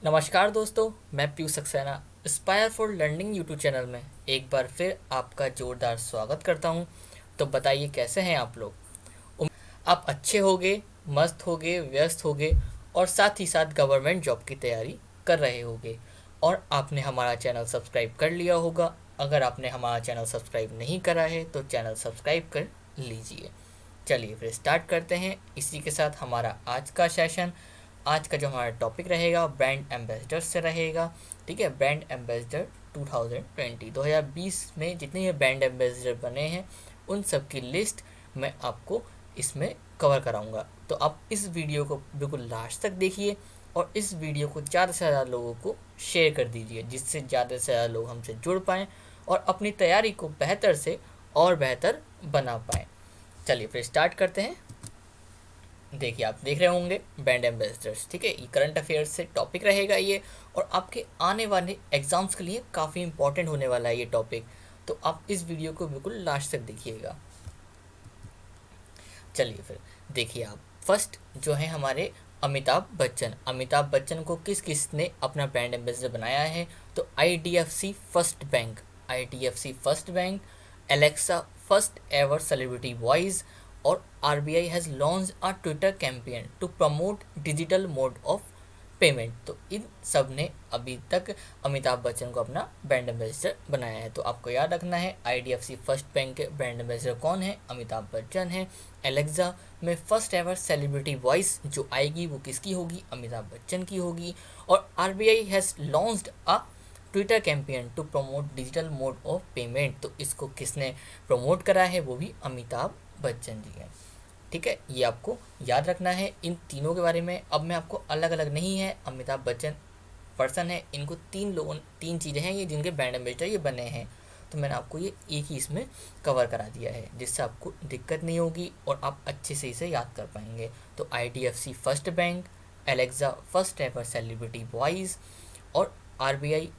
नमस्कार दोस्तों, मैं Piyush Saxena Aspire for learning YouTube channel में एक बार फिर आपका जोरदार स्वागत करता हूं। तो बताइए कैसे हैं आप लोग। आप अच्छे होगे, मस्त होगे, व्यस्त होगे और साथ ही साथ गवर्नमेंट जॉब की तैयारी कर रहे होगे और आपने हमारा चैनल सब्सक्राइब कर लिया होगा। अगर आपने हमारा चैनल सब्सक्राइब नहीं करा है तो चैनल सब्सक्राइब कर लीजिए। चलिए फिर स्टार्ट करते हैं इसी के साथ हमारा आज का सेशन। आज का जो हमारा टॉपिक रहेगा ब्रांड एम्बेसडर से रहेगा। ठीक है, ब्रांड एम्बेसडर 2020 में जितने ये ब्रांड एम्बेसडर बने हैं उन सब की लिस्ट मैं आपको इसमें कवर कराऊंगा। तो आप इस वीडियो को बिल्कुल लास्ट तक देखिए और इस वीडियो को ज़्यादा से ज़्यादा लोगों को शेयर कर दीजिए जिससे ज़्यादा से ज़्यादा लोग हमसे जुड़ पाएँ और अपनी तैयारी को बेहतर से और बेहतर बना पाएँ। चलिए फिर स्टार्ट करते हैं। देखिए, आप देख रहे होंगे ब्रांड एम्बेसडर्स। ठीक है, ये करंट अफेयर्स से टॉपिक रहेगा ये और आपके आने वाले एग्जाम्स के लिए काफ़ी इंपॉर्टेंट होने वाला है ये टॉपिक। तो आप इस वीडियो को बिल्कुल लास्ट तक देखिएगा। चलिए फिर देखिए, आप फर्स्ट जो है हमारे अमिताभ बच्चन को किस किस ने अपना ब्रांड एम्बेसडर बनाया है। तो IDFC first bank, Alexa first ever celebrity voice और RBI has launch a Twitter campaign to promote digital mode of payment. तो इन सब ने अभी तक अमिताभ बच्चन को अपना ब्रांड एम्बेसडर बनाया है। तो आपको याद रखना है आईडीएफसी फर्स्ट बैंक के ब्रांड एम्बेसडर कौन है, अमिताभ बच्चन है। एलेक्सा में फर्स्ट एवर सेलिब्रिटी वॉइस जो आएगी वो किसकी होगी, अमिताभ बच्चन की होगी। और RBI has launched a Twitter campaign to promote digital mode of payment. तो इसको किसने प्रमोट करा है, वो भी अमिताभ बच्चन जी हैं। ठीक है, ये आपको याद रखना है इन तीनों के बारे में। अब मैं आपको अलग अलग नहीं है, अमिताभ बच्चन पर्सन है, इनको तीन चीज़ें हैं ये जिनके ब्रांड एम्बेसडर ये बने हैं। तो मैंने आपको ये एक ही इसमें कवर करा दिया है जिससे आपको दिक्कत नहीं होगी और आप अच्छे से इसे याद कर पाएंगे। तो IDFC first bank, Alexa first ever celebrity voice और RBI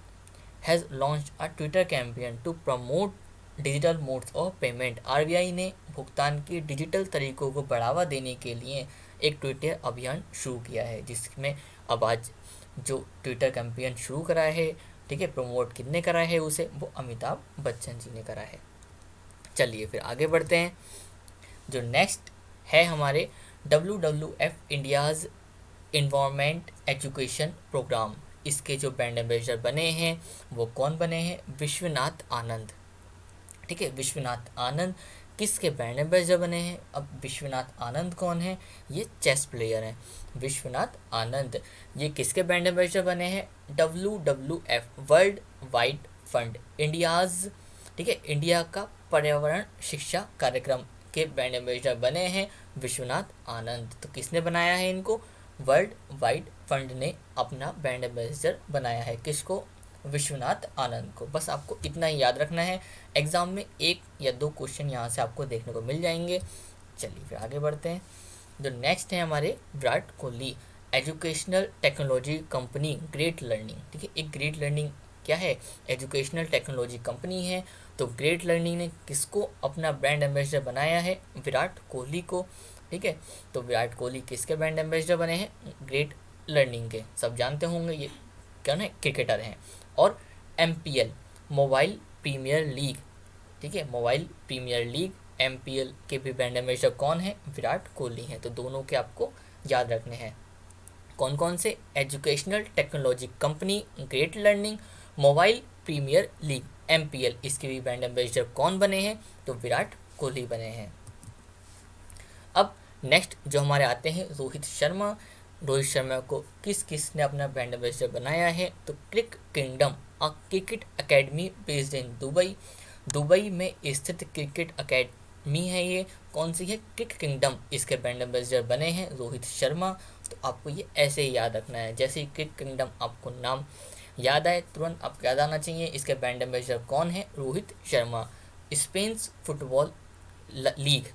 has launched a Twitter campaign to promote digital modes of payment. RBI ने भुगतान के डिजिटल तरीकों को बढ़ावा देने के लिए एक ट्विटर अभियान शुरू किया है जिसमें अब आज जो ट्विटर कैंपेन शुरू करा है, ठीक है, प्रमोट किसने करा है उसे, वो अमिताभ बच्चन जी ने करा है। चलिए फिर आगे बढ़ते हैं। जो नेक्स्ट है हमारे WWF India's environment education program, इसके जो ब्रांड एम्बेसडर बने हैं वो कौन बने हैं, विश्वनाथ आनंद। ठीक है, विश्वनाथ आनंद किसके ब्रांड एम्बेसडर बने हैं। अब विश्वनाथ आनंद कौन है, ये चेस प्लेयर हैं। विश्वनाथ आनंद ये किसके ब्रांड एम्बेसडर बने हैं, WWF world wide fund India's, ठीक है, इंडिया का पर्यावरण शिक्षा कार्यक्रम के ब्रांड एम्बेसडर बने हैं विश्वनाथ आनंद। तो किसने बनाया है इनको, वर्ल्ड वाइड फंड ने अपना ब्रांड एम्बेसडर बनाया है। किसको, विश्वनाथ आनंद को। बस आपको इतना ही याद रखना है, एग्ज़ाम में 1 या 2 क्वेश्चन यहाँ से आपको देखने को मिल जाएंगे। चलिए फिर आगे बढ़ते हैं। जो नेक्स्ट है हमारे Virat Kohli, educational technology company great learning. ठीक है, एक ग्रेट लर्निंग क्या है, एजुकेशनल टेक्नोलॉजी कंपनी है। तो ग्रेट लर्निंग ने किसको अपना ब्रांड एम्बेसडर बनाया है, विराट कोहली को। ठीक है, तो विराट कोहली किसके ब्रांड एम्बेसडर बने हैं, ग्रेट लर्निंग के। सब जानते होंगे ये क्या ना, क्रिकेटर हैं। और MPL मोबाइल प्रीमियर लीग, ठीक है, मोबाइल प्रीमियर लीग MPL के भी ब्रांड एम्बेसडर कौन है, विराट कोहली हैं। तो दोनों के आपको याद रखने हैं कौन कौन से, educational technology company great learning, mobile premier league MPL, इसके भी ब्रांड एम्बेसडर कौन बने हैं, तो विराट कोहली बने हैं। अब नेक्स्ट जो हमारे आते हैं रोहित शर्मा को किस किस ने अपना ब्रांड एम्बेसडर बनाया है, तो crick kingdom a cricket academy based in Dubai में स्थित क्रिकेट अकेडमी है ये। कौन सी है, क्रिक किंगडम, इसके ब्रांड एम्बेसडर बने हैं रोहित शर्मा। तो आपको ये ऐसे ही याद रखना है, जैसे ही क्रिक किंगडम आपको नाम याद आए तुरंत आपको याद आना चाहिए इसके ब्रांड एम्बेसडर कौन है, Rohit Sharma. Spain football league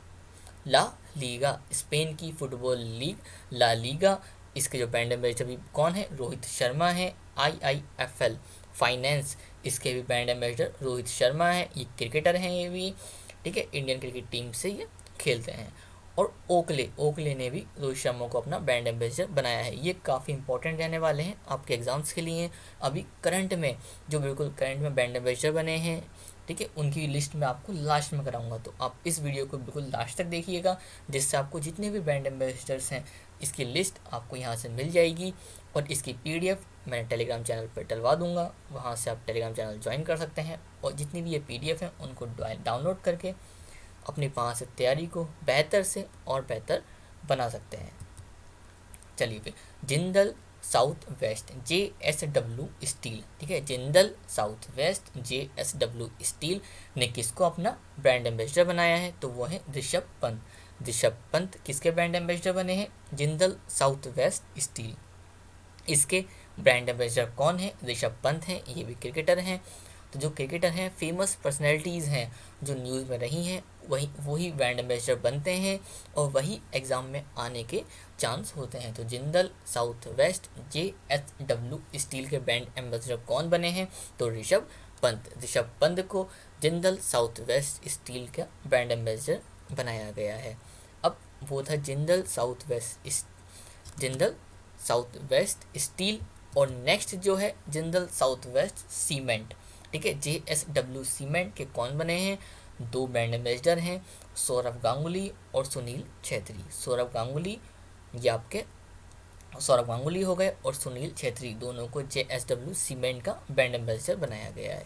La Liga, Spain की फुटबॉल लीग ला लीगा, इसके जो ब्रांड एम्बेसडर भी कौन है, रोहित शर्मा है। IIFL फाइनेंस, इसके भी ब्रांड एम्बेसडर रोहित शर्मा है। ये क्रिकेटर हैं ये भी, ठीक है, इंडियन क्रिकेट टीम से ये खेलते हैं। और ओकले ने भी रोहित शर्मा को अपना ब्रांड एम्बेसडर बनाया है। ये काफ़ी इंपॉर्टेंट रहने वाले हैं आपके एग्जाम्स के लिए। अभी करंट में जो बिल्कुल करंट में ब्रांड एम्बेसडर बने हैं, ठीक है, उनकी लिस्ट में आपको लास्ट में कराऊंगा, तो आप इस वीडियो को बिल्कुल लास्ट तक देखिएगा, जिससे आपको जितने भी ब्रांड एम्बेसडर्स हैं इसकी लिस्ट आपको यहाँ से मिल जाएगी। और इसकी PDF मैं टेलीग्राम चैनल पर डलवा दूंगा, वहाँ से आप टेलीग्राम चैनल ज्वाइन कर सकते हैं और जितनी भी ये PDF हैं उनको डाउनलोड करके अपनी वहाँ से तैयारी को बेहतर से और बेहतर बना सकते हैं। चलिए फिर, Jindal south west JSW steel, ठीक है, Jindal south west JSW steel ने किसको अपना ब्रांड एम्बेसडर बनाया है? तो वो है ऋषभ पंत। ऋषभ पंत किसके ब्रांड एम्बेसडर बने हैं? Jindal south west steel. इसके ब्रांड एम्बेसडर कौन है? ऋषभ पंत हैं, ये भी क्रिकेटर हैं। तो जो क्रिकेटर हैं, फेमस पर्सनैलिटीज़ हैं जो न्यूज़ में रही हैं, वही ब्रांड एम्बेसडर बनते हैं और वही एग्ज़ाम में आने के चांस होते हैं। तो Jindal south west JSW steel के ब्रांड एम्बेसडर कौन बने हैं? तो ऋषभ पंत। ऋषभ पंत को जिंदल साउथ वेस्ट स्टील का ब्रांड एम्बेसडर बनाया गया है। अब वो था जिंदल साउथ वेस्ट स्टील। और नेक्स्ट जो है जिंदल साउथ वेस्ट सीमेंट, ठीक है, JSW सीमेंट के कौन बने हैं? 2 ब्रांड एम्बेसडर हैं, सौरव गांगुली और सुनील छेत्री। सौरव गांगुली हो गए और सुनील छेत्री, दोनों को JSW सीमेंट का ब्रांड एम्बेसडर बनाया गया है।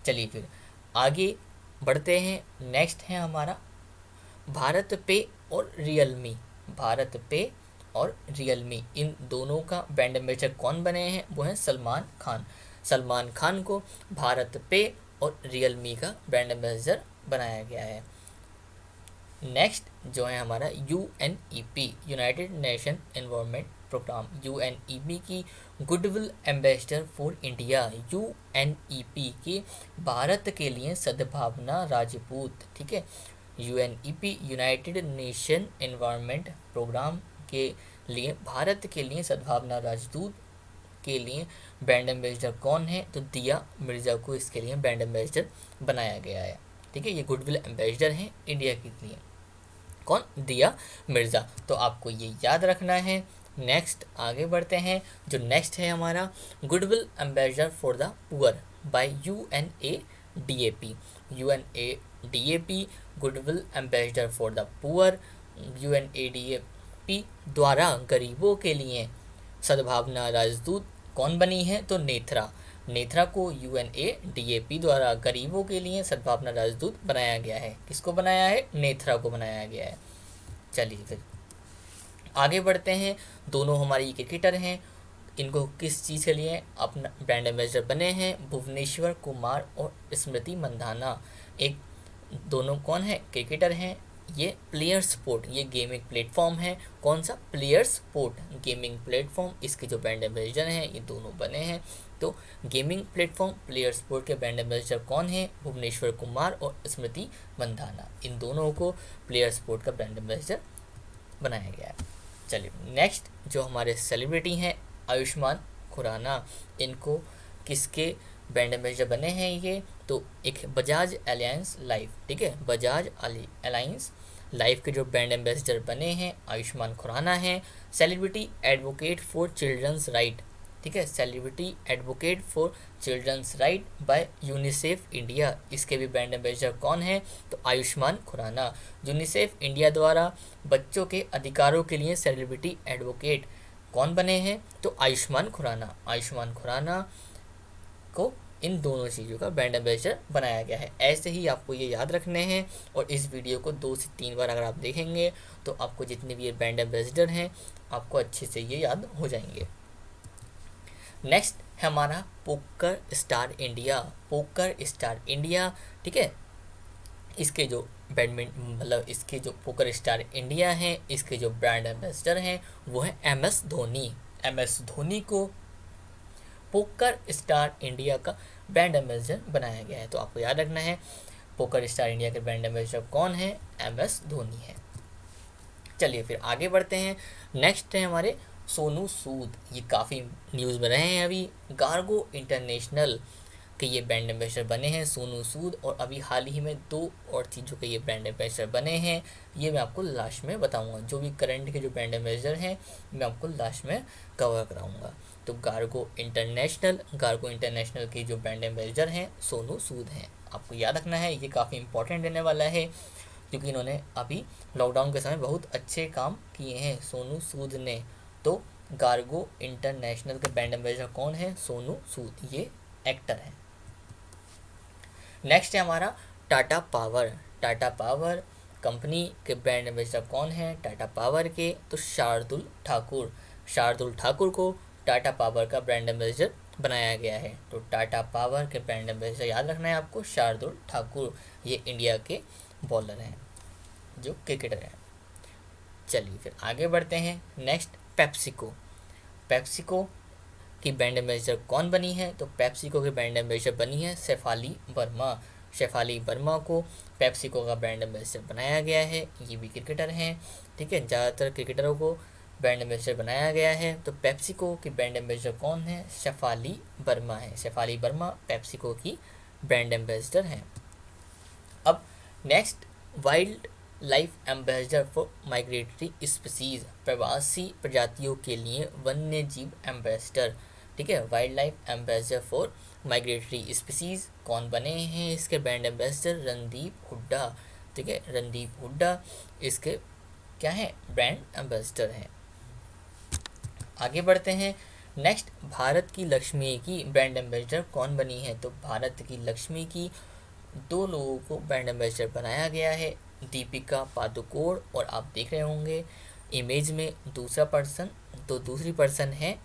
चलिए फिर आगे बढ़ते हैं। नेक्स्ट है हमारा भारत पे और रियलमी। भारत पे और रियलमी, इन दोनों का ब्रांड एम्बेसडर कौन बने हैं? वो हैं सलमान खान। सलमान खान को भारत पे और रियलमी का ब्रांड एम्बेसडर बनाया गया है। नेक्स्ट जो है हमारा UNEP, United Nation environment program, UNEP की goodwill ambassador for India. UNEP की भारत के लिए सद्भावना राजपूत, ठीक है, UNEP United Nation environment program के लिए भारत के लिए सद्भावना राजदूत के लिए ब्रांड एम्बेसडर कौन है? तो दिया मिर्ज़ा को इसके लिए ब्रांड एम्बेसडर बनाया गया है, ठीक है। ये गुडविल एम्बेसडर हैं इंडिया के लिए। कौन? दिया मिर्ज़ा। तो आपको ये याद रखना है। नेक्स्ट आगे बढ़ते हैं। जो नेक्स्ट है हमारा goodwill ambassador for the poor by UNADAP। UNADAP goodwill ambassador for the poor, UNADAP द्वारा गरीबों के लिए सद्भावना राजदूत कौन बनी है? तो नेत्रा। नेत्रा को UNADAP द्वारा गरीबों के लिए सद्भावना राजदूत बनाया गया है। किसको बनाया है? नेत्रा को बनाया गया है। चलिए फिर आगे बढ़ते हैं। दोनों हमारी क्रिकेटर हैं, इनको किस चीज़ के लिए अपना ब्रांड एम्बेसडर बने हैं? भुवनेश्वर कुमार और स्मृति मंधाना। एक दोनों कौन है? क्रिकेटर हैं। ये प्लेयर स्पोर्ट, ये गेमिंग प्लेटफॉर्म है। कौन सा? प्लेयर स्पोर्ट गेमिंग प्लेटफॉर्म, इसके जो ब्रांड एम्बेसडर हैं ये दोनों बने हैं। तो गेमिंग प्लेटफॉर्म प्लेयर स्पोर्ट के ब्रांड एम्बेसडर कौन है? भुवनेश्वर कुमार और स्मृति मंधाना। इन दोनों को प्लेयर स्पोर्ट का ब्रांड एम्बेसडर बनाया गया है। चलिए नेक्स्ट जो हमारे सेलिब्रिटी हैं, आयुष्मान खुराना, इनको किसके ब्रांड एम्बेसडर बने हैं? ये तो एक बजाज एलायंस लाइफ, ठीक है, बजाज एलायंस लाइफ के जो ब्रांड एम्बेसडर बने हैं आयुष्मान खुराना हैं। Celebrity advocate for children's right, ठीक है, celebrity advocate for children's right by UNICEF India, इसके भी ब्रांड एम्बेसडर कौन है? तो आयुष्मान खुराना। यूनिसेफ इंडिया द्वारा बच्चों के अधिकारों के लिए सेलिब्रिटी एडवोकेट कौन बने हैं? तो आयुष्मान खुराना। आयुष्मान खुराना को इन दोनों चीज़ों का ब्रांड एम्बेसडर बनाया गया है। ऐसे ही आपको ये याद रखने हैं और इस वीडियो को 2 से 3 बार अगर आप देखेंगे तो आपको जितने भी ये ब्रांड एम्बेसडर हैं आपको अच्छे से ये याद हो जाएंगे। नेक्स्ट है हमारा poker star India. Poker star India, ठीक है, इसके जो इसके जो पोकर स्टार इंडिया हैं, इसके जो ब्रांड एम्बेसडर हैं वो है MS धोनी। MS धोनी को पोकर स्टार इंडिया का ब्रांड एम्बेसडर बनाया गया है। तो आपको याद रखना है पोकर स्टार इंडिया के ब्रांड एम्बेसडर कौन है? MS धोनी है। चलिए फिर आगे बढ़ते हैं। नेक्स्ट है हमारे सोनू सूद, ये काफ़ी न्यूज़ में रहे हैं अभी। गार्गो इंटरनेशनल के ये ब्रांड एम्बेसडर बने हैं, सोनू सूद, और अभी हाल ही में 2 और चीज़ों के ये ब्रांड एम्बेसडर बने हैं। ये मैं आपको लास्ट में बताऊंगा, जो भी करंट के जो ब्रांड एम्बेसडर हैं मैं आपको लास्ट में कवर कराऊंगा। तो गार्गो इंटरनेशनल के जो ब्रांड एम्बेसडर हैं सोनू सूद हैं। आपको याद रखना है, ये काफ़ी इंपॉर्टेंट रहने वाला है, क्योंकि इन्होंने अभी लॉकडाउन के समय बहुत अच्छे काम किए हैं सोनू सूद ने। तो गार्गो इंटरनेशनल के ब्रांड एम्बेसडर कौन है? सोनू सूद, ये एक्टर है। नेक्स्ट है हमारा Tata power. Tata power company के ब्रांड एम्बेसडर कौन है टाटा पावर के? तो शार्दुल ठाकुर। शार्दुल ठाकुर को टाटा पावर का ब्रांड एम्बेसडर बनाया गया है। तो टाटा पावर के ब्रांड एम्बेसडर याद रखना है आपको, शार्दुल ठाकुर। ये इंडिया के बॉलर हैं, जो क्रिकेटर हैं। चलिए फिर आगे बढ़ते हैं। Next PepsiCo. पेप्सिको की ब्रांड एम्बेसडर कौन बनी है? तो पेप्सिको की ब्रांड एम्बेसडर बनी है शेफाली वर्मा। शेफाली वर्मा को पेप्सिको का ब्रांड एम्बेसडर बनाया गया है। ये भी क्रिकेटर हैं, ठीक है। ज़्यादातर क्रिकेटरों को ब्रांड एम्बेसडर बनाया गया है। तो पेप्सिको की ब्रांड एम्बेसडर कौन है? शेफाली वर्मा है। शेफाली वर्मा पेप्सिको की ब्रांड एम्बेसडर हैं। अब next, wild life ambassador for migratory species, प्रवासी प्रजातियों के लिए वन्य जीव एम्बेसडर, ठीक है। Wild life ambassador for migratory species कौन बने हैं? इसके ब्रांड एम्बेसडर रणदीप हुड्डा, ठीक है। रणदीप हुड्डा इसके क्या है? ब्रांड एम्बेसडर हैं। आगे बढ़ते हैं। नेक्स्ट, भारत की लक्ष्मी की ब्रांड एम्बेसडर कौन बनी है? तो भारत की लक्ष्मी की 2 लोगों को ब्रांड एम्बेसडर बनाया गया है, दीपिका पादुकोण, और आप देख रहे होंगे इमेज में दूसरा पर्सन, तो दूसरी पर्सन है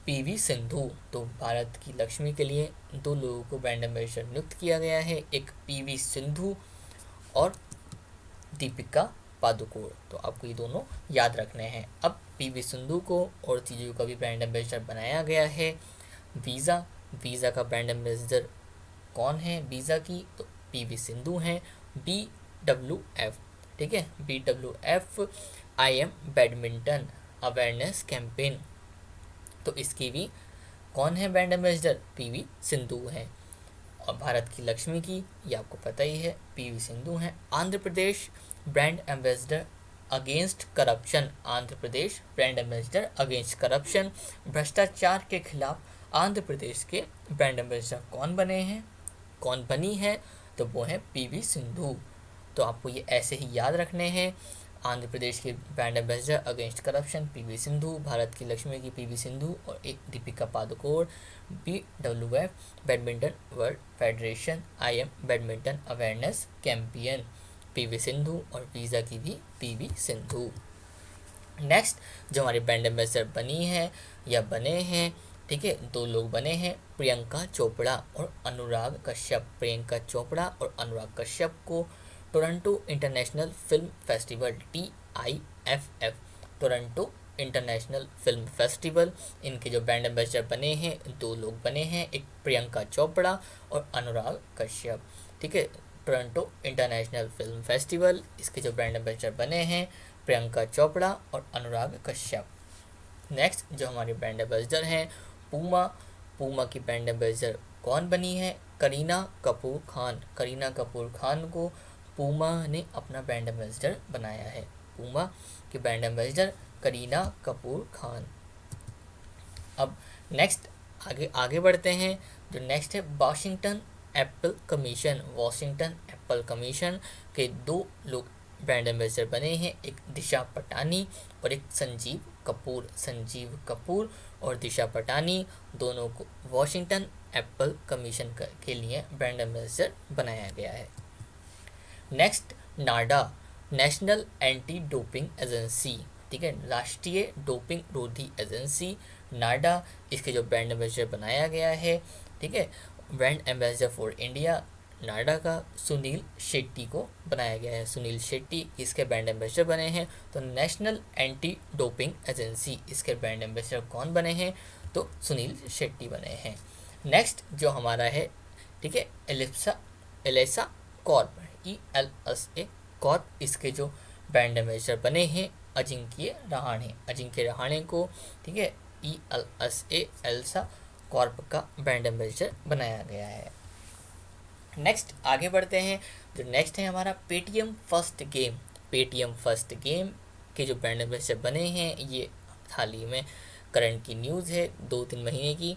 पीवी सिंधु। तो भारत की लक्ष्मी के लिए 2 लोगों को ब्रांड एम्बेसडर नियुक्त किया गया है, एक पीवी सिंधु और दीपिका पादुकोण। तो आपको ये दोनों याद रखने हैं। अब पीवी सिंधु को और चीज़ों का भी ब्रांड एम्बेसडर बनाया गया है। वीज़ा, वीज़ा का ब्रांड एम्बेसडर कौन है वीज़ा की? तो पीवी सिंधु हैं। BWF, ठीक है। BWF IM badminton awareness campaign, तो इसकी भी कौन है ब्रांड एम्बेसडर? पीवी सिंधु है। और भारत की लक्ष्मी की, ये आपको पता ही है, पीवी सिंधु हैं। Andhra Pradesh brand ambassador against corruption, Andhra Pradesh brand ambassador against corruption, भ्रष्टाचार के खिलाफ आंध्र प्रदेश के ब्रांड एम्बेसडर कौन बने हैं, कौन बनी है? तो वो है पीवी सिंधु। तो आपको ये ऐसे ही याद रखने हैं। आंध्र प्रदेश के brand ambassador against corruption PV Sindhu, Bharat की लक्ष्मी की पीवी सिंधु, और एक Deepika Padukone. BWF badminton world federation IM badminton awareness campaign PV Sindhu, और वीज़ा की भी पीवी सिंधु। नेक्स्ट, जो हमारी ब्रांड एम्बेसडर बनी है या बने हैं, ठीक है, 2 लोग बने हैं, प्रियंका चोपड़ा और अनुराग कश्यप। प्रियंका चोपड़ा और अनुराग कश्यप को Toronto international film festival TIFF, Toronto international film festival, इनके जो ब्रांड एम्बेसडर बने हैं 2 लोग बने हैं, एक प्रियंका चोपड़ा और अनुराग कश्यप, ठीक है। टोरंटो इंटरनेशनल फिल्म फेस्टिवल, इसके जो ब्रांड एम्बेसडर बने हैं प्रियंका चोपड़ा और अनुराग कश्यप। नेक्स्ट, जो हमारे ब्रांड एम्बेसडर हैं पूमा, पूमा की ब्रांड एम्बेसडर कौन बनी है? करीना कपूर खान। करीना कपूर खान को पूमा ने अपना ब्रांड एम्बेसडर बनाया है। पूमा की ब्रांड एम्बेसडर करीना कपूर खान। अब नेक्स्ट आगे बढ़ते हैं। जो नेक्स्ट है Washington Apple commission. Washington Apple commission के 2 लोग ब्रांड एम्बेसडर बने हैं, एक दिशा पटानी और एक संजीव कपूर। संजीव कपूर और दिशा पटानी दोनों को वाशिंगटन एप्पल कमीशन के लिए ब्रांड एम्बेसडर बनाया गया है। नेक्स्ट, नाडा, नेशनल एंटी डोपिंग एजेंसी, ठीक है, राष्ट्रीय डोपिंग रोधी एजेंसी नाडा, इसके जो ब्रांड एम्बेसडर बनाया गया है, ठीक है। ब्रांड एम्बेसडर फॉर इंडिया नाडा का सुनील शेट्टी को बनाया गया है। सुनील शेट्टी इसके ब्रांड एम्बेसडर बने हैं। तो नेशनल एंटी डोपिंग एजेंसी, इसके ब्रांड एम्बेसडर कौन बने हैं? तो सुनील शेट्टी बने हैं। नेक्स्ट जो हमारा है, ठीक है, एलेसा कॉर्प, ELSA कॉर्प, इसके जो ब्रांड एम्बेसडर बने हैं अजिंक्य रहाणे। अजिंक्य रहाणे को, ठीक है, ELSA एल्सा कॉर्प का ब्रांड एम्बेसडर बनाया गया है। नेक्स्ट आगे बढ़ते हैं। जो नेक्स्ट है हमारा Paytm first game. Paytm first game के जो ब्रांड एम्बेसडर बने हैं, ये हाल ही में करंट की न्यूज़ है, 2-3 महीने की,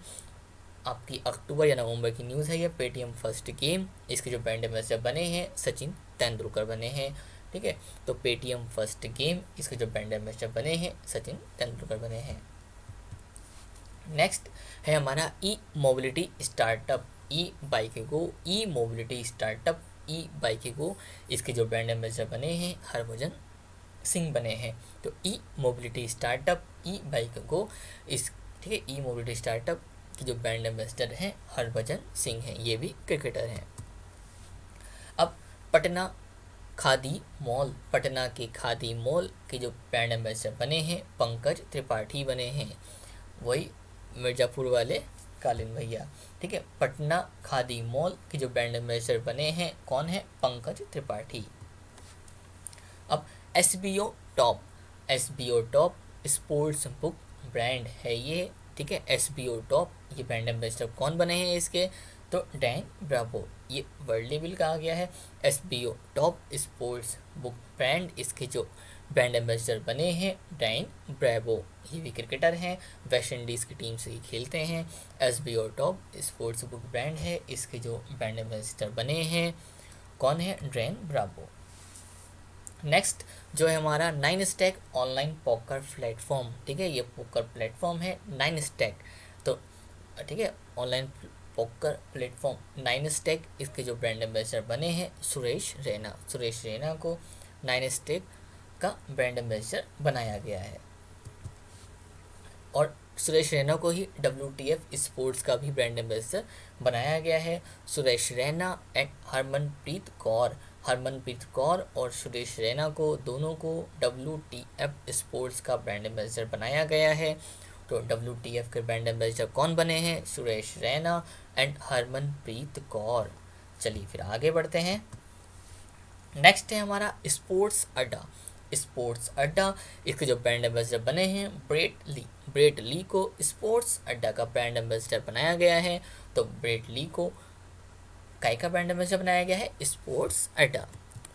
आपकी अक्टूबर या नवंबर की न्यूज़ है ये। पेटीएम फर्स्ट गेम, इसके जो ब्रांड एम्बेसडर बने हैं सचिन तेंदुलकर बने हैं। ठीक है, तो पेटीएम फर्स्ट गेम, इसके जो ब्रांड एम्बेसडर बने हैं सचिन तेंदुलकर बने हैं। नेक्स्ट है हमारा ई मोबिलिटी स्टार्टअप, ई बाइक गो। ई मोबिलिटी स्टार्टअप, ई बाइक गो, इसके जो ब्रांड एम्बेसडर बने हैं हरभजन सिंह बने हैं। तो ई मोबिलिटी स्टार्टअप, ई बाइक गो, इस ठीक है, ई मोबिलिटी स्टार्टअप की जो ब्रांड एम्बेसडर हैं हरभजन सिंह हैं, ये भी क्रिकेटर हैं। अब पटना खादी मॉल, पटना के खादी मॉल के जो ब्रांड एम्बेसडर बने हैं पंकज त्रिपाठी बने हैं, वही मिर्ज़ापुर वाले कालीन भैया। ठीक है, पटना खादी मॉल के जो ब्रांड एम्बेसडर बने हैं कौन है, पंकज त्रिपाठी। अब SBO top, SBO top sports book brand है ये। ठीक है, एसबीओ टॉप, ये ब्रांड एम्बेसडर कौन बने हैं इसके, तो डैन ब्रावो, ये वर्ल्ड लेवल का आ गया है। SBO top sports book brand, इसके जो ब्रांड एम्बेसडर बने हैं डैन ब्रावो, ये भी क्रिकेटर हैं, वेस्ट इंडीज़ की टीम से ही खेलते हैं। SBO top sports book brand है, इसके जो ब्रांड एम्बेसडर बने हैं कौन है, डैन ब्रावो। नेक्स्ट जो है हमारा 9stack ऑनलाइन पोकर प्लेटफॉर्म। ठीक है, ये पोकर प्लेटफॉर्म है 9stack, तो ठीक है, ऑनलाइन पोकर प्लेटफॉर्म 9stack, इसके जो ब्रांड एम्बेसडर बने हैं सुरेश रैना। सुरेश रैना को 9stack का ब्रांड एम्बेसडर बनाया गया है, और सुरेश रैना को ही WTF स्पोर्ट्स का भी ब्रांड एम्बेसडर बनाया गया है। सुरेश रैना एंड हरमनप्रीत कौर, हरमनप्रीत कौर और सुरेश रैना को दोनों को WTF स्पोर्ट्स का ब्रांड एम्बेसडर बनाया गया है। तो WTF के ब्रांड एम्बेसडर कौन बने हैं, सुरेश रैना एंड हरमनप्रीत कौर। चलिए फिर आगे बढ़ते हैं। नेक्स्ट है हमारा स्पोर्ट्स अड्डा। स्पोर्ट्स अड्डा, इसके जो ब्रांड एम्बेसडर बने हैं ब्रेट ली। ब्रेट ली को स्पोर्ट्स अड्डा का ब्रांड एम्बेसडर बनाया गया है। तो ब्रेट ली को काय का ब्रांड एम्बेसडर बनाया गया है, स्पोर्ट्स अड्डा।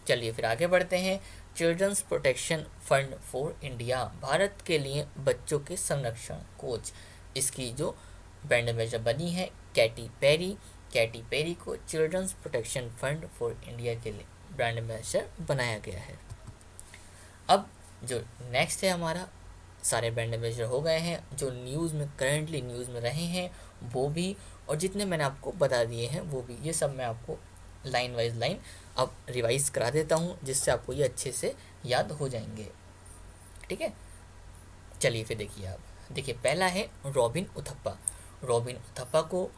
चलिए फिर आगे बढ़ते हैं। Children's protection fund for India, Bharat के लिए बच्चों के संरक्षण कोच, इसकी जो ब्रांड एम्बेसडर बनी है कैटी पेरी। कैटी पेरी को children's protection fund for India के लिए ब्रांड एम्बेसडर बनाया गया है। अब जो नेक्स्ट है हमारा, सारे ब्रांड एम्बेसडर हो गए हैं जो न्यूज़ में करंटली न्यूज़ में रहे हैं वो भी, और जितने मैंने आपको बता दिए हैं वो भी, ये सब मैं आपको लाइन वाइज लाइन अब रिवाइज करा देता हूँ जिससे आपको ये अच्छे से याद हो जाएंगे। ठीक है, चलिए फिर देखिए आप, देखिए पहला है रॉबिन उथप्पा। रॉबिन उथप्पा को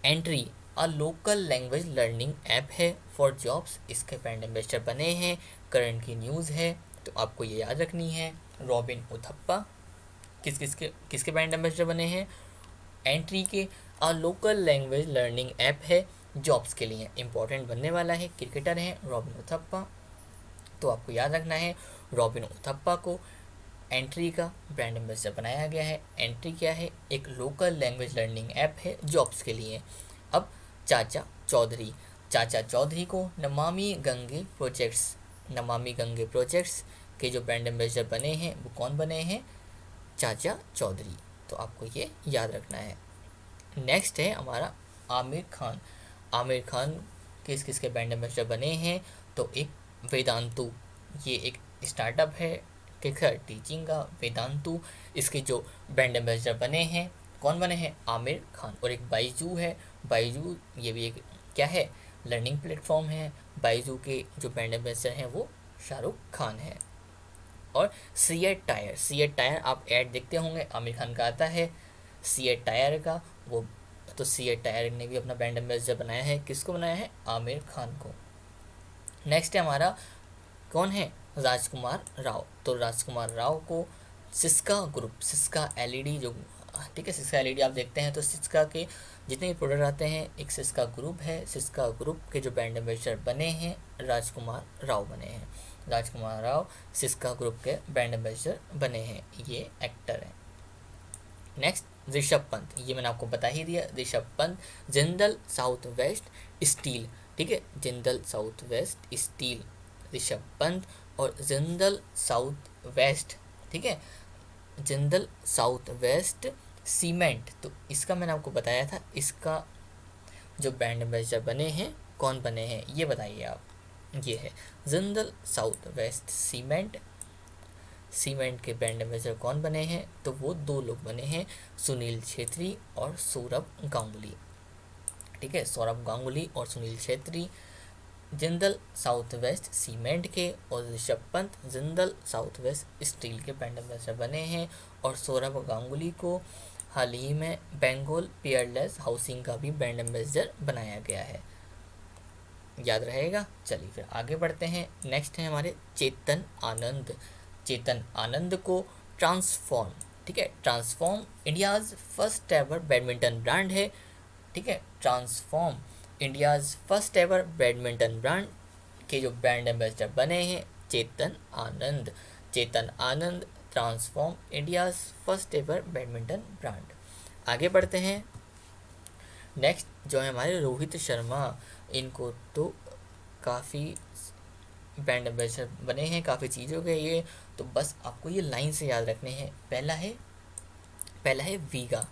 entry a local language learning app है फॉर जॉब्स, इसके ब्रांड एम्बेसडर बने हैं, करंट की न्यूज़ है तो आपको ये याद रखनी है। रॉबिन उथप्पा किसके ब्रांड एम्बेसडर बने हैं, एंट्री के a local language learning app है जॉब्स के लिए, इंपॉर्टेंट बनने वाला है, क्रिकेटर हैं रॉबिन उथप्पा, तो आपको याद रखना है रॉबिन उथप्पा को एंट्री का ब्रांड एम्बेसडर बनाया गया है। एंट्री क्या है, एक लोकल लैंग्वेज लर्निंग ऐप है जॉब्स के लिए। अब चाचा चौधरी, चाचा चौधरी को नमामि गंगे प्रोजेक्ट्स, नमामि गंगे प्रोजेक्ट्स के जो ब्रांड एम्बेसडर बने हैं वो कौन बने हैं, चाचा चौधरी, तो आपको ये याद रखना है। नेक्स्ट है हमारा आमिर खान। आमिर खान किसके ब्रांड एम्बेसडर बने हैं, तो एक वेदांतु, ये एक स्टार्टअप है टीचिंग का वेदांतु, इसके जो ब्रांड एम्बेसडर बने हैं कौन बने हैं, आमिर खान। और एक बाइजू है, बाइजू ये भी एक क्या है, लर्निंग प्लेटफॉर्म है। बाइजू के जो ब्रांड एम्बेसडर हैं वो शाहरुख खान है। और सीएट टायर, सीएट टायर आप ऐड देखते होंगे, आमिर खान का आता है सीएट टायर का वो, तो सीएट टायर ने भी अपना ब्रांड एम्बेसडर बनाया है, किसको बनाया है, आमिर खान को। नेक्स्ट है हमारा कौन है, राजकुमार राव। तो राजकुमार राव को सिस्का ग्रुप, सिस्का एलईडी जो, ठीक है, सिस्का एलईडी आप देखते हैं तो सिस्का के जितने भी प्रोडक्ट आते हैं एक सिस्का ग्रुप है, सिस्का ग्रुप के जो ब्रांड एम्बेसडर बने हैं राजकुमार राव बने हैं। राजकुमार राव सिस्का ग्रुप के ब्रांड एम्बेसडर बने हैं, ये एक्टर हैं। नेक्स्ट ऋषभ पंत, ये मैंने आपको बता ही दिया, Rishabh Pant. Jindal south west steel, ठीक है, Jindal south west steel, Rishabh Pant. और जिंदल साउथ वेस्ट, ठीक है, जिंदल साउथ वेस्ट सीमेंट, तो इसका मैंने आपको बताया था, इसका जो ब्रांड एम्बेसडर बने हैं, कौन बने हैं ये बताइए आप। ये है Jindal south west cement. Cement के ब्रांड एम्बेसडर कौन बने हैं, तो वो दो लोग बने हैं, सुनील छेत्री और सौरभ गांगुली, ठीक है, सौरभ गांगुली और Sunil Chhetri Jindal south west cement के, और Rishabh Pant Jindal south west steel के ब्रांड एम्बेसडर बने हैं। और सौरभ गांगुली को हाल ही में बंगाल पियरलेस हाउसिंग का भी ब्रांड एम्बेसडर बनाया गया है, याद रहेगा। चलिए फिर आगे बढ़ते हैं। नेक्स्ट है हमारे चेतन आनंद। चेतन आनंद को ट्रांसफॉर्म, ठीक है, transform India's first ever badminton brand है, ठीक है, transform India's first ever badminton brand के जो ब्रांड एम्बेसडर बने हैं Chetan Anand. Chetan Anand transform India's first ever badminton brand. आगे बढ़ते हैं। नेक्स्ट जो है हमारे रोहित शर्मा, इनको तो काफ़ी ब्रांड एम्बेसडर बने हैं काफ़ी चीज़ों के ये, तो बस आपको ये लाइन से याद रखने हैं। पहला है Vega,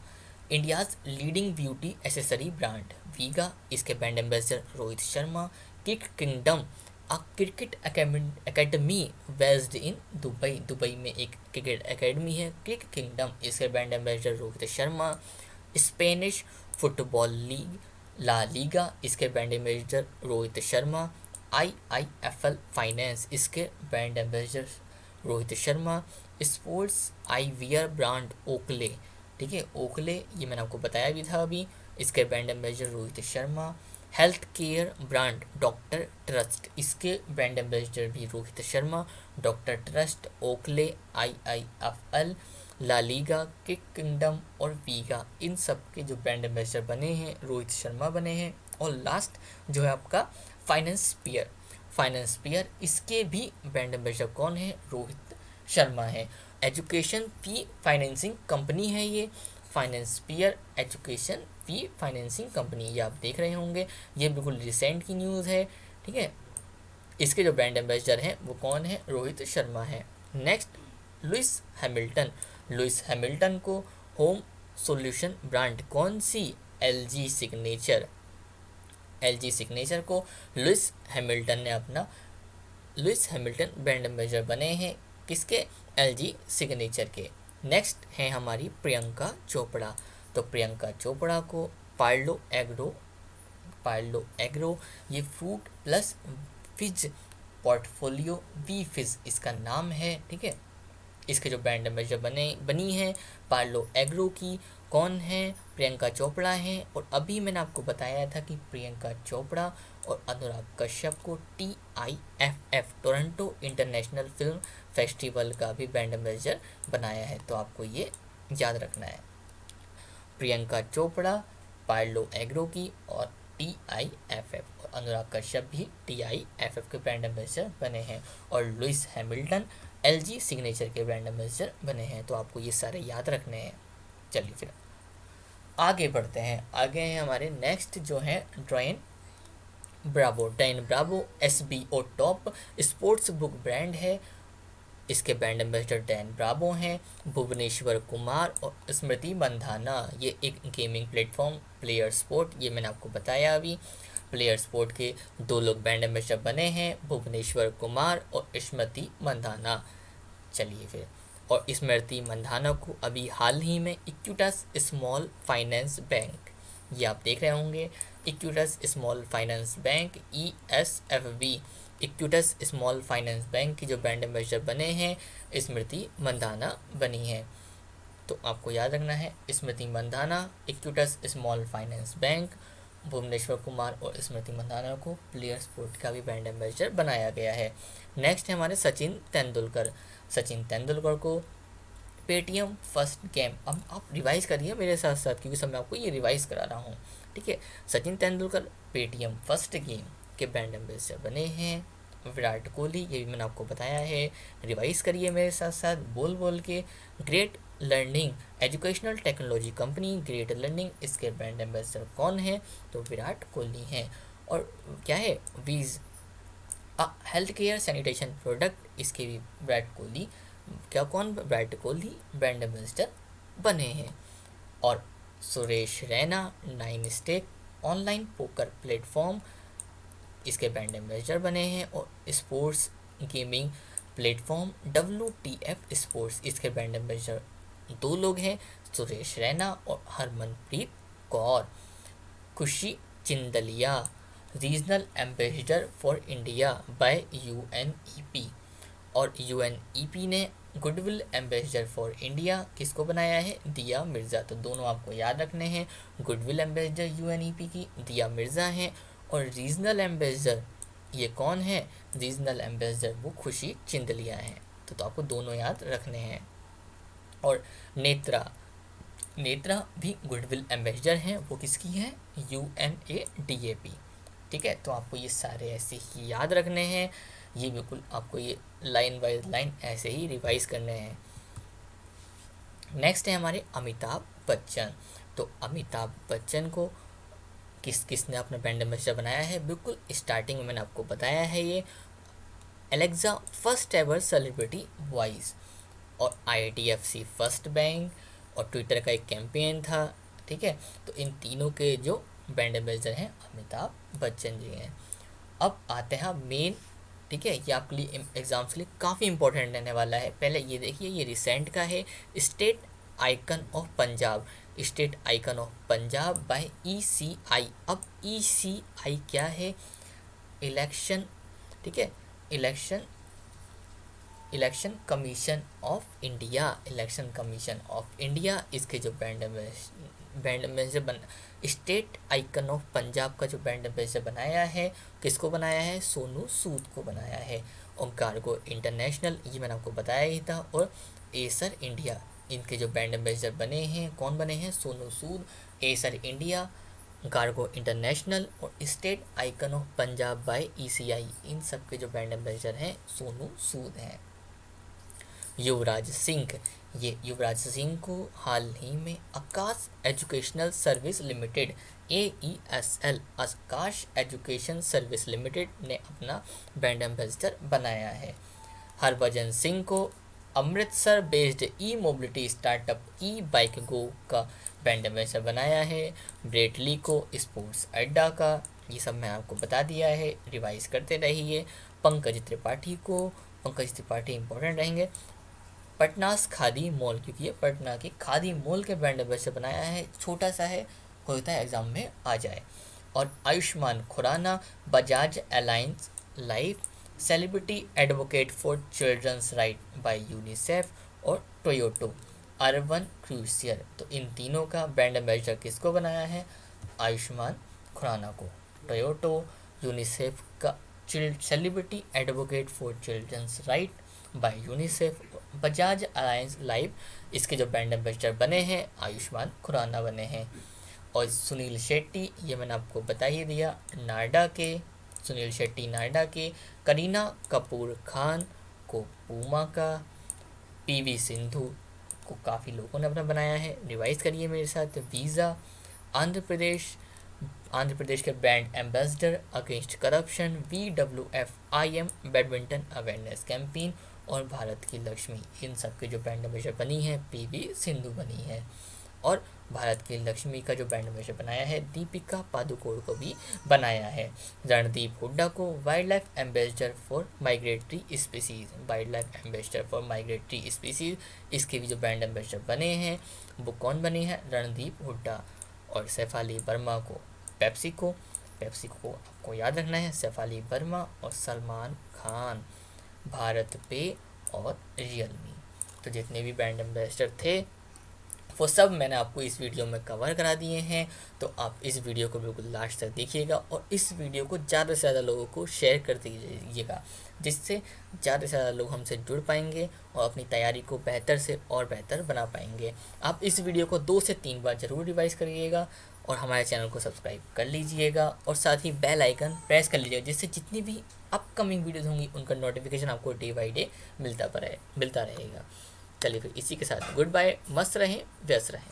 India's leading beauty accessory brand, Vega, इसके brand ambassador Rohit Sharma. Kick kingdom, a cricket academy based in Dubai, Dubai में एक क्रिकेट एकेडमी है किक किंगडम, इसके brand ambassador Rohit Sharma. Spanish football league La Liga, इसके brand ambassador Rohit Sharma. IIFL finance, इसके brand ambassador Rohit Sharma. Sports eyewear brand Oakley, ठीक है, Oakley, ये मैंने आपको बताया भी था अभी, इसके brand ambassador Rohit Sharma. Health care brand doctor trust, इसके ब्रांड एम्बेसडर भी Rohit Sharma. Doctor trust, Oakley, IIFL, La Liga, Kick Kingdom और वीगा, इन सब के जो ब्रांड एम्बेसडर बने हैं रोहित शर्मा बने हैं। और लास्ट जो है आपका फाइनेंस पियर, फाइनेंस पियर, इसके भी ब्रांड एम्बेसडर कौन है, रोहित शर्मा है। एजुकेशन फी फाइनेंसिंग कंपनी है ये, फाइनेंस पियर एजुकेशन फी फाइनेंसिंग कंपनी, ये आप देख रहे होंगे, ये बिल्कुल रिसेंट की न्यूज़ है, ठीक है। इसके जो ब्रांड एम्बेसडर हैं वो कौन है, रोहित शर्मा है। Next Lewis Hamilton, Lewis Hamilton को होम सॉल्यूशन ब्रांड कौन सी, LG सिग्नेचर, LG सिग्नेचर को लुइस हैमिल्टन ने अपना, लुइस हैमिल्टन ब्रांड एम्बेसडर बने हैं किसके, LG सिग्नेचर के। नेक्स्ट है हमारी प्रियंका चोपड़ा, तो प्रियंका चोपड़ा को पार्लो एग्रो, ये फ्रूट प्लस फिज पोर्टफोलियो वी फिज इसका नाम है, ठीक है। इसके जो ब्रांड एम्बेसडर बनी है पार्लो एग्रो की, कौन है, प्रियंका चोपड़ा हैं। और अभी मैंने आपको बताया था कि प्रियंका चोपड़ा और अनुराग कश्यप को TIFF Toronto international film festival का भी ब्रांड एम्बेसडर बनाया है, तो आपको ये याद रखना है। प्रियंका चोपड़ा पार्लो एग्रो की और TIFF, और अनुराग कश्यप भी TIFF के ब्रांड एम्बेसडर बने हैं। और लुइस हैमिल्टन LG सिग्नेचर के ब्रांड एम्बेसडर बने हैं, तो आपको ये सारे याद रखने हैं। चलिए फिर आगे बढ़ते हैं। आगे हैं हमारे नेक्स्ट जो है Dan Bravo SBO top sports book brand है, इसके ब्रांड एम्बेसडर डैन ब्रावो हैं। भुवनेश्वर कुमार और स्मृति मंधाना, ये एक गेमिंग प्लेटफॉर्म प्लेयर स्पोर्ट, ये मैंने आपको बताया अभी, प्लेयर स्पोर्ट के दो लोग ब्रांड एम्बेसडर बने हैं, भुवनेश्वर कुमार और स्मृति मंधाना। चलिए फिर, और स्मृति मंधाना को अभी हाल ही में इक्विटस स्मॉल फाइनेंस बैंक, ये आप देख रहे होंगे, Equitas small finance bank ESFB, Equitas small finance bank की जो ब्रांड एम्बेसडर बने हैं स्मृति मंधाना बनी है, तो आपको याद रखना है Smriti Mandhana, Equitas small finance bank, Bhuvneshwar Kumar और स्मृति मंधाना को प्लेयर स्पोर्ट का भी ब्रांड एम्बेसडर बनाया गया है। नेक्स्ट है हमारे सचिन तेंदुलकर, सचिन तेंदुलकर को पेटीएम फर्स्ट गेम, अब आप रिवाइज करिए मेरे साथ साथ क्योंकि सब मैं आपको ये रिवाइज करा रहा हूँ, ठीक है। Sachin Tendulkar Paytm first game के ब्रांड एम्बेसडर बने हैं। विराट कोहली, ये भी मैंने आपको बताया है, रिवाइज करिए मेरे साथ साथ बोल के। Great learning educational technology company great learning, इसके ब्रांड एम्बेसडर कौन है? तो विराट कोहली हैं। और क्या है? वीज हेल्थ केयर सैनिटेशन प्रोडक्ट, इसके भी विराट कोहली, क्या कौन? विराट कोहली ब्रांड एम्बेसडर बने हैं। और Suresh Raina nine stake online poker platform, इसके ब्रांड एम्बेसडर बने हैं। और sports gaming platform WTF sports, इसके ब्रांड एम्बेसडर दो लोग हैं, सुरेश रैना और Harmanpreet Kaur. Khushi Chindaliya regional ambassador for India by UNEP, और UNEP ने गुडविल एम्बेसडर फॉर इंडिया किसको बनाया है? दिया मिर्ज़ा। तो दोनों आपको याद रखने हैं, गुडविल एम्बेसडर UNEP की दिया मिर्ज़ा हैं, और रीजनल एम्बेसडर ये कौन है? रीजनल एम्बेसडर वो खुशी चिंदलिया हैं। तो आपको दोनों याद रखने हैं। और नेत्रा नेत्रा भी गुडविल एम्बेसडर हैं, वो किसकी हैं? UNADAP। ठीक है, तो आपको ये सारे ऐसे ही याद रखने हैं, ये बिल्कुल आपको ये लाइन वाइज लाइन ऐसे ही रिवाइज करने हैं। नेक्स्ट है हमारे अमिताभ बच्चन। तो अमिताभ बच्चन को किसने अपना ब्रांड एम्बेसडर बनाया है? बिल्कुल स्टार्टिंग में मैंने आपको बताया है, ये Alexa first ever celebrity voice, और IITFC फर्स्ट बैंक, और ट्विटर का एक कैंपेन था। ठीक है, तो इन तीनों के जो ब्रांड एम्बेसडर हैं अमिताभ बच्चन जी हैं। अब आते हैं मेन। ठीक है, ये आपके लिए एग्जाम्स के लिए काफ़ी इंपॉर्टेंट रहने वाला है। पहले ये देखिए, ये रिसेंट का है, state icon of Punjab, state icon of Punjab by ECI। अब ECI क्या है? इलेक्शन, ठीक है, election commission of India, election commission of India, इसके जो ब्रांड एम्बेसडर बन स्टेट आइकन ऑफ पंजाब का जो ब्रांड एम्बेसडर बनाया है, किसको बनाया है? सोनू सूद को बनाया है। और कार्गो इंटरनेशनल, ये मैंने आपको बताया ही था। और एसर इंडिया, इनके जो ब्रांड एम्बेसडर बने हैं, कौन बने हैं? Sonu Sood, Acer India, cargo international और state icon of Punjab by ECI, इन सब के जो ब्रांड एम्बेसडर हैं सोनू सूद हैं। युवराज सिंह, ये युवराज सिंह को हाल ही में आकाश एजुकेशनल सर्विस लिमिटेड AESL, आकाश एजुकेशन सर्विस लिमिटेड ने अपना ब्रांड एम्बेसडर बनाया है। हरभजन सिंह को Amritsar based mobility startup bike गो का ब्रांड एम्बेसडर बनाया है। ब्रेटली को स्पोर्ट्स अड्डा का, ये सब मैं आपको बता दिया है, रिवाइज करते रहिए। पंकज त्रिपाठी इंपॉर्टेंट रहेंगे। पटनास खादी मॉल, क्योंकि ये पटना की खादी मॉल के ब्रांड एम्बेसडर बनाया है, छोटा सा है, होता है एग्जाम में आ जाए। और Ayushmann Khurrana Bajaj Allianz life celebrity advocate for children's right by UNICEF, और टोयोटो अर्बन क्रूसियर, तो इन तीनों का ब्रांड एम्बेसडर किसको बनाया है? आयुष्मान खुराना को। टोयोटो, यूनिसेफ का celebrity advocate for children's right by UNICEF, Bajaj Allianz life, इसके जो ब्रांड एम्बेसडर बने हैं आयुष्मान खुराना बने हैं। और सुनील शेट्टी, ये मैंने आपको बता ही दिया, नायडा के, सुनील शेट्टी नायडा के। करीना कपूर खान को पूमा का। PV सिंधु को काफ़ी लोगों ने अपना बनाया है, रिवाइज करिए मेरे साथ। वीज़ा आंध्र प्रदेश के brand ambassador against corruption WWF badminton awareness campaign, और भारत की लक्ष्मी, इन सब के जो ब्रांड एम्बेसडर बनी है PV सिंधु बनी है। और भारत की लक्ष्मी का जो ब्रांड एम्बेसडर बनाया है दीपिका पादुकोण को भी बनाया है। रणदीप हुड्डा को wild life ambassador for migratory species, इसके भी जो ब्रांड एम्बेसडर बने हैं वो कौन बने हैं? रणदीप हुड्डा। और सैफाली वर्मा को पेप्सी को आपको याद रखना है, सैफाली वर्मा और सलमान खान, भारत पे और रियलमी। तो जितने भी ब्रांड एम्बेसडर थे वो सब मैंने आपको इस वीडियो में कवर करा दिए हैं। तो आप इस वीडियो को बिल्कुल लास्ट तक देखिएगा और इस वीडियो को ज़्यादा से ज़्यादा लोगों को शेयर कर दीजिएगा, जिससे ज़्यादा से ज़्यादा लोग हमसे जुड़ पाएंगे और अपनी तैयारी को बेहतर से और बेहतर बना पाएंगे। आप इस वीडियो को 2 से 3 बार ज़रूर रिवाइज़ करिएगा और हमारे चैनल को सब्सक्राइब कर लीजिएगा और साथ ही बेल आइकन प्रेस कर लीजिएगा, जिससे जितनी भी अपकमिंग वीडियोज़ होंगी उनका नोटिफिकेशन आपको डे बाई डे मिलता रहेगा। चलिए फिर इसी के साथ गुड बाय, मस्त रहें, व्यस्त रहें।